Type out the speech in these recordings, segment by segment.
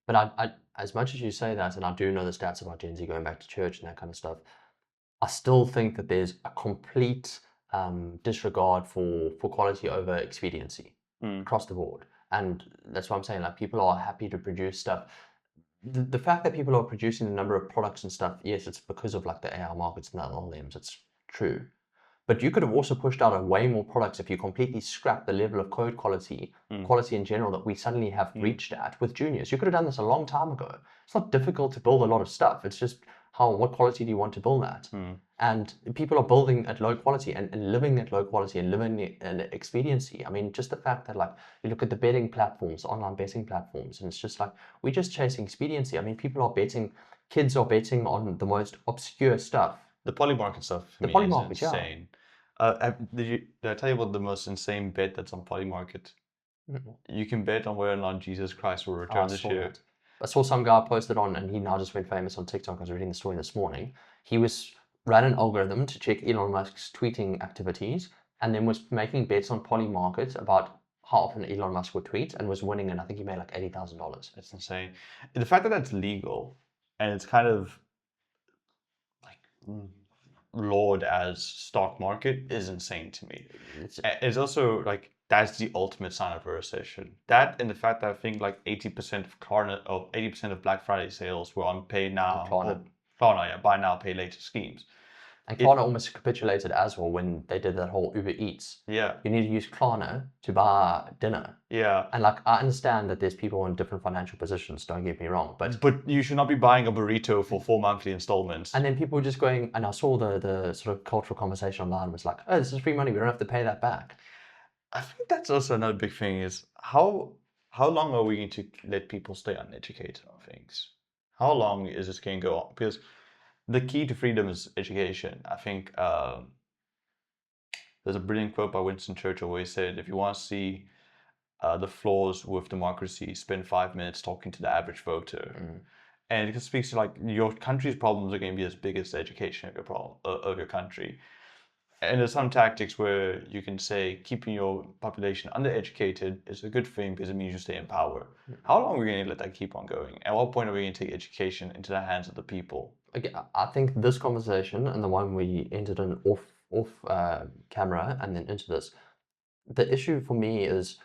But as much as you say that, and I do know the stats about Gen Z going back to church and that kind of stuff, I still think that there's a complete disregard for quality over expediency Mm. across the board. And that's what I'm saying. Like people are happy to produce stuff. The fact that people are producing the number of products and stuff, yes, it's because of like the AI markets and the LLMs. It's true. But you could have also pushed out a way more products if you completely scrapped the level of code quality, Mm. quality in general that we suddenly have Mm. reached at with juniors. You could have done this a long time ago. It's not difficult to build a lot of stuff. It's just what quality do you want to build at? Mm. And people are building at low quality and living at low quality and living in expediency. I mean, just the fact that like you look at the betting platforms, online betting platforms, and it's just like we're just chasing expediency. I mean, kids are betting on the most obscure stuff. The Polymarket stuff for The me poly is markets, yeah. insane. Did I tell you about the most insane bet that's on Polymarket? Mhm. You can bet on whether or not Jesus Christ will Oh, return I this saw year. that. I saw some guy posted on, and he now just went famous on TikTok. I was reading the story this morning. He ran an algorithm to check Elon Musk's tweeting activities, and then was making bets on Polymarket about how often Elon Musk would tweet, and was winning. And I think he made like $80,000. It's insane. The fact that that's legal and it's kind of like laud as stock market is insane to me. It's It's also like that's the ultimate sign of a recession. That and the fact that I think like 80% of Klarna or 80% of Black Friday sales were on pay now Klarna. or Klarna, yeah, buy now, pay later schemes. And It Klarna almost capitulated as well when they did that whole Uber Eats. yeah, You need to use Klarna to buy dinner. yeah. And like I understand that there's people in different financial positions, don't get me wrong, but But you should not be buying a burrito for 4 monthly installments. and then people were just going, and I saw the sort of cultural conversation online was like, oh, this is free money, we don't have to pay that back. I think that's also another big thing is how long are we going to let people stay uneducated on things? How long is this going to go on? Because the key to freedom is education. I think there's a brilliant quote by Winston Churchill where he said, "If you want to see the flaws with democracy, spend 5 minutes talking to the average voter." And it speaks to like your country's problems are going to be as big as the education of your problem of your country. And there's some tactics where you can say keeping your population undereducated is a good thing because it means you stay in power. How long are we going to let that keep on going? At what point are we going to take education into the hands of the people? Again, I think this conversation and the one we entered in off camera and then into this, the issue for me is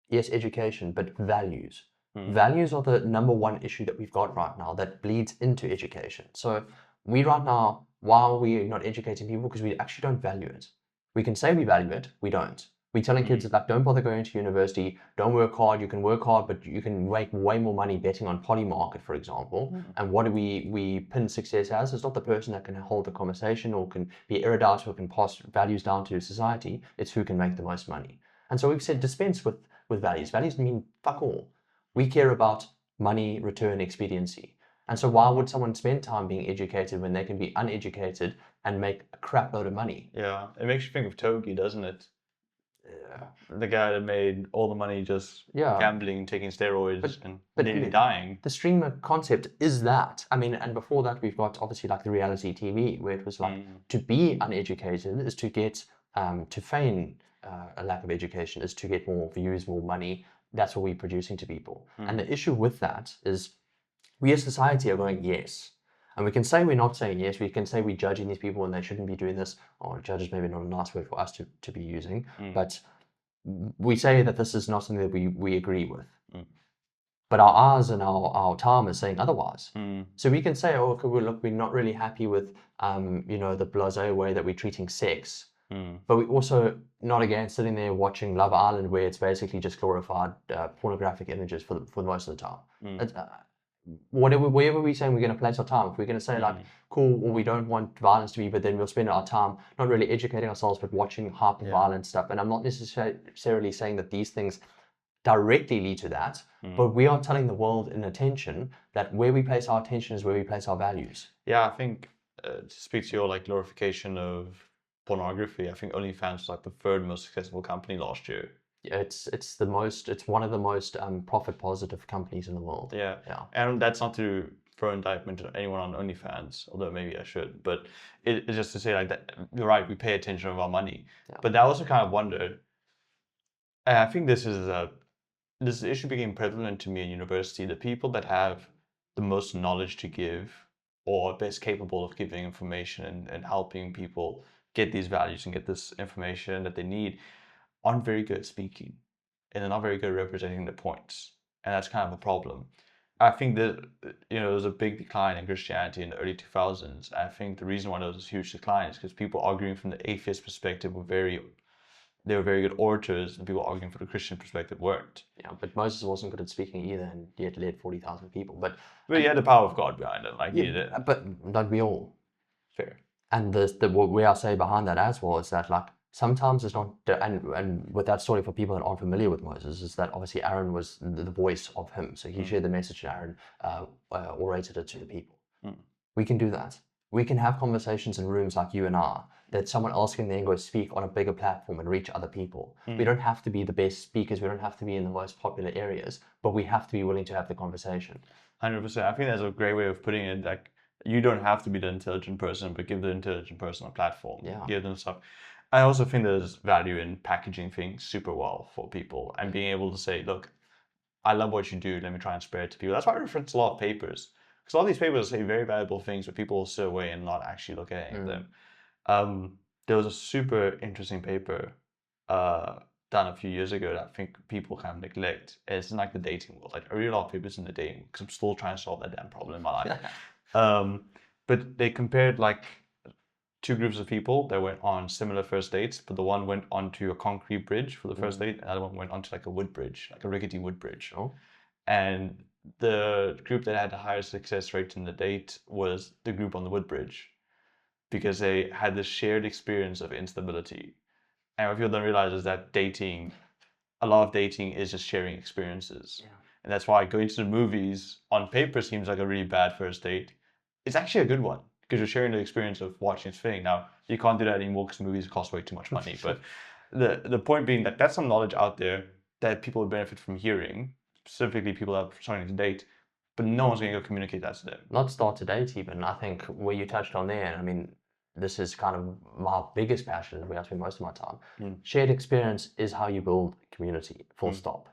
yes, education, but values. Hmm. Values are the number one issue that we've got right now that bleeds into education. So we right now, why are we not educating people? Because we actually don't value it. We can say we value it, we don't. We're telling kids that like, don't bother going to university, don't work hard, you can work hard, but you can make way more money betting on Polymarket, for example. And what do we pin success as? It's not the person that can hold the conversation or can be erudite or can pass values down to society. It's who can make the most money. And so we've said dispense with values. Values mean fuck all. We care about money, return, expediency. And so why would someone spend time being educated when they can be uneducated and make a crap load of money? Yeah, it makes you think of Togi, doesn't it? The guy that made all the money just Yeah. gambling, taking steroids, But and but nearly dying. the streamer concept is that. I mean, and before that, we've got obviously like the reality TV, where it was like to be uneducated is to get to feign a lack of education is to get more views, more money. That's what we're producing to people. And the issue with that is we as society are going yes. And we can say we're not saying yes. We can say we're judging these people and they shouldn't be doing this. Or judge is maybe not a nice word for us to be using. But we say that this is not something that we agree with. But our eyes and our time is saying otherwise. So we can say, oh, okay, well, look, we're not really happy with, the blasé way that we're treating sex. But we're also not again sitting there watching Love Island, where it's basically just glorified pornographic images for most of the time. Wherever we're saying we're going to place our time, if we're going to say like, cool, well, we don't want violence to be, but then we'll spend our time not really educating ourselves, but watching hyper violent stuff. And I'm not necessarily saying that these things directly lead to that, but we are telling the world in attention that where we place our attention is where we place our values. Yeah, I think to speak to your like glorification of pornography, I think OnlyFans was like the third most successful company last year. It's one of the most profit positive companies in the world. Yeah. Yeah. And that's not to throw indictment to anyone on OnlyFans, although maybe I should. But it's just to say like that you're right, we pay attention of our money. Yeah. But I also kind of wonder, and I think this is this issue became prevalent to me in university. The people that have the most knowledge to give or best capable of giving information and helping people get these values and get this information that they need aren't very good at speaking, and they're not very good at representing their points. And that's kind of a problem. I think that, there was a big decline in Christianity in the early 2000s. I think the reason why there was a huge decline is because people arguing from the atheist perspective they were very good orators, and people arguing for the Christian perspective weren't. Yeah, but Moses wasn't good at speaking either, and yet led 40,000 people. But he had the power of God behind him, like he yeah, did. but don't we all? Fair. And what we are saying behind that as well is that, like, sometimes it's not, and with that story, for people that aren't familiar with Moses, is that obviously Aaron was the voice of him. So he shared the message, and Aaron orated it to the people. We can do that. We can have conversations in rooms like you and I, that someone else can then go speak on a bigger platform and reach other people. We don't have to be the best speakers. We don't have to be in the most popular areas, but we have to be willing to have the conversation. 100%. I think that's a great way of putting it. Like, you don't have to be the intelligent person, but give the intelligent person a platform. Yeah. Give them stuff. I also think there's value in packaging things super well for people and being able to say, look, I love what you do. Let me try and spread it to people. That's why I reference a lot of papers. Because a lot of these papers say very valuable things, but people will sit away and not actually look at any of them. There was a super interesting paper done a few years ago that I think people kind of neglect. It's in like the dating world. Like, I read a lot of papers in the dating, because I'm still trying to solve that damn problem in my life. But they compared like two groups of people that went on similar first dates, but the one went onto a concrete bridge for the first date, and the other one went onto like a wood bridge, like a rickety wood bridge. Oh. And the group that had the higher success rate in the date was the group on the wood bridge, because they had this shared experience of instability. And what people don't realize is that a lot of dating is just sharing experiences. Yeah. And that's why going to the movies on paper seems like a really bad first date. It's actually a good one, because you're sharing the experience of watching this thing. Now, you can't do that anymore because movies cost way too much money. But the point being that that's some knowledge out there that people would benefit from hearing, specifically people that are starting to date, but no one's going to go communicate that to them. Not start to date even. I think where you touched on there, I mean, this is kind of my biggest passion, where I spend most of my time. Shared experience is how you build community, full stop.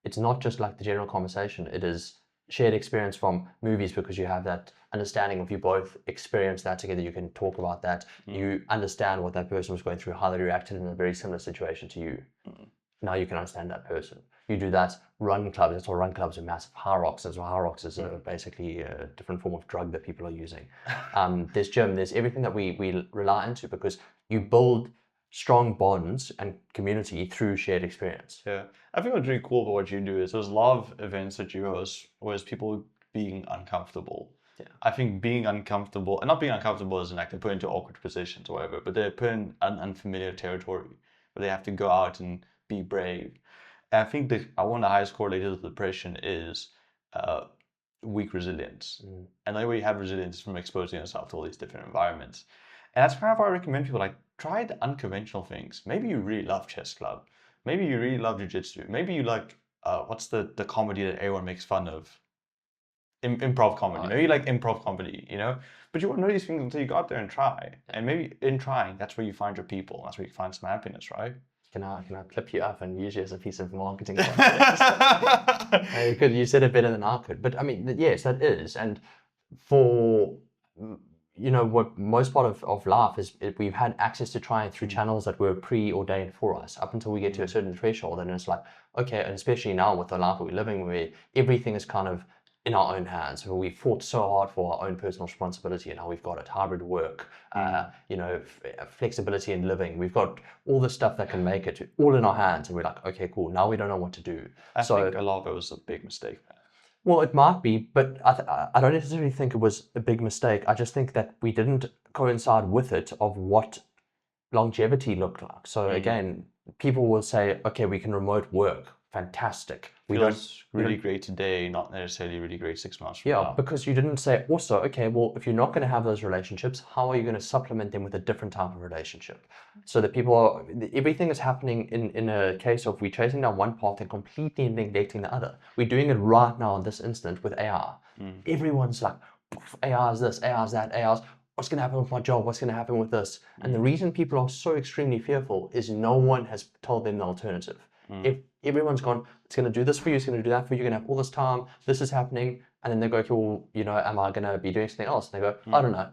It's not just like the general conversation. It is shared experience from movies, because you have that understanding of, you both experience that together. You can talk about that. You understand what that person was going through, how they reacted in a very similar situation to you. Now you can understand that person. You do that. Run clubs. That's why run clubs are massive. High rocks. That's why high rocks is basically a different form of drug that people are using. There's gym. There's everything that we rely into, because you build strong bonds and community through shared experience. Yeah, I think what's really cool about what you do is there's a lot of events that you host where it's people being uncomfortable. Yeah. I think being uncomfortable, and not being uncomfortable as in like they're put into awkward positions or whatever, but they're put in an unfamiliar territory where they have to go out and be brave. And I think one of the highest correlators with depression is weak resilience. And the only way you have resilience is from exposing yourself to all these different environments. And that's kind of why I recommend people, like, try the unconventional things. Maybe you really love chess club. Maybe you really love jiu-jitsu. Maybe you like, what's the comedy that everyone makes fun of? Improv comedy. Maybe you like improv comedy, But you won't know these things until you go out there and try. And maybe in trying, that's where you find your people. That's where you find some happiness, right? Can I clip you up and use you as a piece of marketing? You said it better than I could. But I mean, yes, that is. And for, what most part of life is, we've had access to try through channels that were preordained for us up until we get to a certain threshold. And it's like, okay, and especially now with the life that we're living, where everything is kind of in our own hands, where we fought so hard for our own personal responsibility, and how we've got it, hybrid work, flexibility in living. We've got all the stuff that can make it all in our hands, and we're like, okay, cool. Now we don't know what to do. I think a lot of it was a big mistake. Well, it might be, but I don't necessarily think it was a big mistake. I just think that we didn't coincide with it of what longevity looked like. So again, people will say, okay, we can remote work. Fantastic. Feels really great today, not necessarily really great 6 months from now. Yeah, because you didn't say also, okay, well, if you're not going to have those relationships, how are you going to supplement them with a different type of relationship? So that everything is happening in a case of we're chasing down one path and completely neglecting the other. We're doing it right now in this instant with AI. Everyone's like, AI is this, AI is that, AI is, what's going to happen with my job? What's going to happen with this? And the reason people are so extremely fearful is no one has told them the alternative. If everyone's gone, it's going to do this for you, it's going to do that for you, you're going to have all this time, this is happening, and then they go, okay, well, am I going to be doing something else? And they go, I don't know.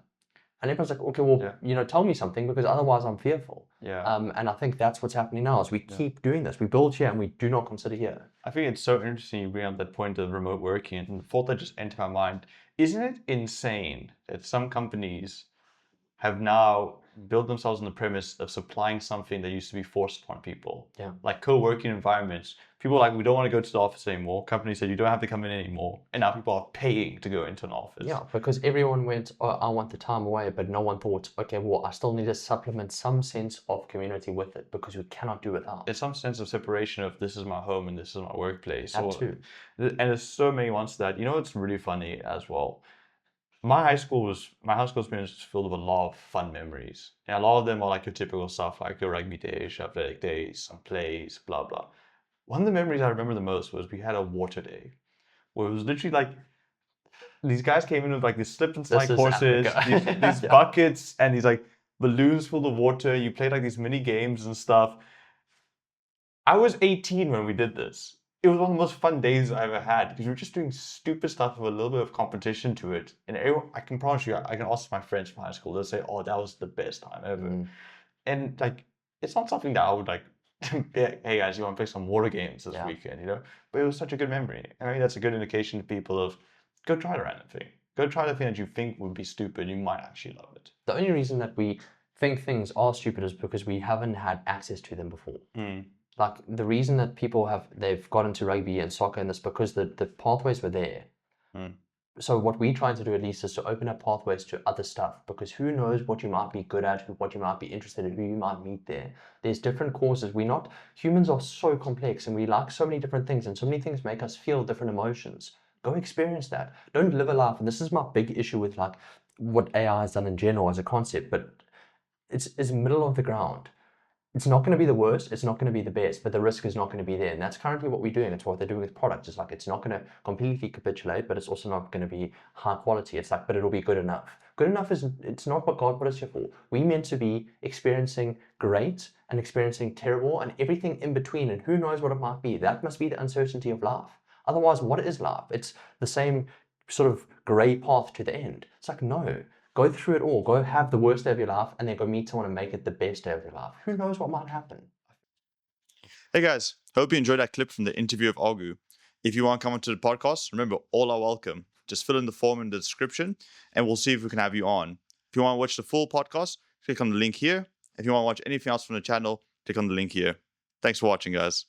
And everyone's like, okay, well, tell me something, because otherwise I'm fearful. And I think that's what's happening now, is we keep doing this. We build here and we do not consider here. I think it's so interesting you bring up that point of remote working, and the thought that just entered my mind, isn't it insane that some companies have now built themselves on the premise of supplying something that used to be forced upon people? Yeah. Like co-working environments. People are like, we don't want to go to the office anymore. Companies said you don't have to come in anymore. And now people are paying to go into an office. Yeah, because everyone went, oh, I want the time away, but no one thought, okay, well, I still need to supplement some sense of community with it, because we cannot do without. There's some sense of separation of this is my home and this is my workplace. That too. And there's so many ones that, it's really funny as well. My high school experience was filled with a lot of fun memories. And a lot of them are like your typical stuff, like your rugby days, your athletic days, some plays, blah, blah. One of the memories I remember the most was we had a water day where it was literally like, these guys came in with like these slip and slide courses, these buckets, and these like balloons full of water. You played like these mini games and stuff. I was 18 when we did this. It was one of the most fun days I ever had, because we were just doing stupid stuff with a little bit of competition to it. And I can promise you, I can ask my friends from high school, they'll say, oh, that was the best time ever. And like, it's not something that I would like, hey guys, you want to play some water games this weekend, But it was such a good memory. And I mean, that's a good indication to people of, go try the random thing. Go try the thing that you think would be stupid. You might actually love it. The only reason that we think things are stupid is because we haven't had access to them before. Like, the reason that they've got into rugby and soccer and this, because the pathways were there. So what we try to do at least is to open up pathways to other stuff, because who knows what you might be good at, what you might be interested in, who you might meet there. There's different courses. Humans are so complex, and we like so many different things, and so many things make us feel different emotions. Go experience that. Don't live a life. And this is my big issue with like what AI has done in general as a concept, but it's middle of the ground. It's not going to be the worst, it's not going to be the best, but the risk is not going to be there. And that's currently what we're doing. It's what they're doing with products. It's like, it's not going to completely capitulate, but it's also not going to be high quality. It's like, but it'll be good enough. Good enough it's not what God put us here for. We meant to be experiencing great and experiencing terrible and everything in between. And who knows what it might be. That must be the uncertainty of life. Otherwise, what is life? It's the same sort of gray path to the end. It's like, no. Go through it all. Go have the worst day of your life, and then go meet someone and make it the best day of your life. Who knows what might happen? Hey guys, hope you enjoyed that clip from the interview of Agu. If you want to come onto the podcast, remember, all are welcome. Just fill in the form in the description, and we'll see if we can have you on. If you want to watch the full podcast, click on the link here. If you want to watch anything else from the channel, click on the link here. Thanks for watching, guys.